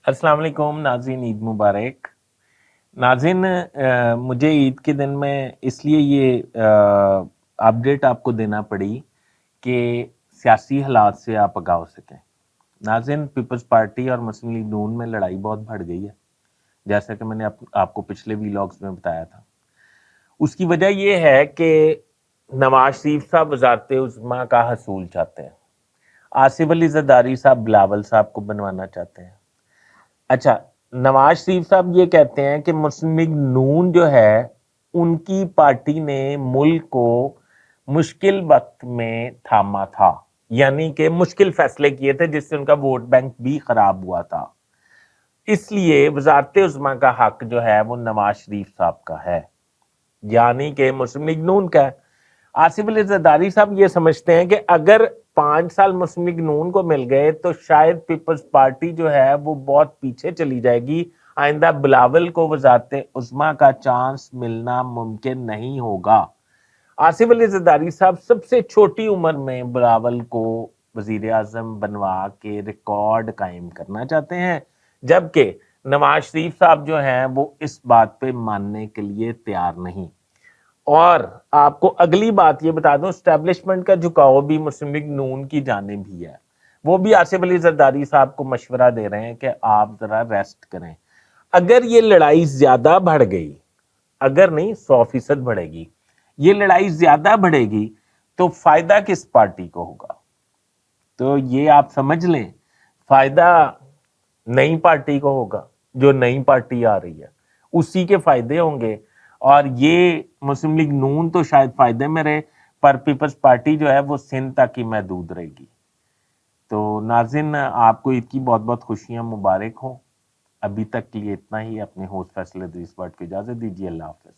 अस्सलाम वालेकुम नाज़रीन, ईद मुबारक। नाज़रीन, मुझे ईद के दिन में इसलिए ये अपडेट आपको देना पड़ी कि सियासी हालात से आप आगाह हो सकें। नाज़रीन, पीपल्स पार्टी और मुस्लिम लीग नून में लड़ाई बहुत बढ़ गई है, जैसा कि मैंने आपको पिछले वीलॉग्स में बताया था। उसकी वजह ये है कि नवाज शरीफ साहब वज़ारत उज़्मा का हसूल चाहते हैं, आसिफ अली ज़रदारी साहब बिलावल साहब को बनवाना चाहते हैं। अच्छा, नवाज शरीफ साहब ये कहते हैं कि मुस्लिम लीग नून जो है उनकी पार्टी ने मुल्क को मुश्किल वक्त में थामा था, यानी कि मुश्किल फैसले किए थे जिससे उनका वोट बैंक भी खराब हुआ था। इसलिए वजारत उज़्मा का हक जो है वो नवाज शरीफ साहब का है, यानी कि मुस्लिम लीग नून का है। आसिफ अली जरदारी साहब ये समझते हैं कि अगर 5 साल मुस्लिम लीग नून को मिल गए तो शायद पीपल्स पार्टी जो है वो बहुत पीछे चली जाएगी, आइंदा बिलावल को वजारत उज़्मा का चांस मिलना मुमकिन नहीं होगा। आसिफ अली जरदारी साहब सबसे छोटी उम्र में बिलावल को वजीर आजम बनवा के रिकॉर्ड कायम करना चाहते हैं, जबकि नवाज शरीफ साहब जो हैं वो इस बात पे मानने के लिए तैयार नहीं। और आपको अगली बात ये बता दूं, स्टैब्लिशमेंट का झुकाव भी मुस्लिम लीग नून की जानिब ही है। वो भी आसिफ अली जरदारी साहब को मशवरा दे रहे हैं कि आप जरा रेस्ट करें। अगर ये लड़ाई ज्यादा बढ़ गई, अगर नहीं 100% बढ़ेगी, ये लड़ाई ज्यादा बढ़ेगी तो फायदा किस पार्टी को होगा? तो ये आप समझ लें, फायदा नई पार्टी को होगा। जो नई पार्टी आ रही है उसी के फायदे होंगे, और ये मुस्लिम लीग नून तो शायद फायदे में रहे, पर पीपल्स पार्टी जो है वो सिंध तक ही महदूद रहेगी। तो नाज़रीन, आपको ईद की बहुत बहुत खुशियां मुबारक हो। अभी तक के लिए इतना ही। अपने होस्ट फैसल इदरीस बट को इजाजत दीजिए। अल्लाह हाफिज।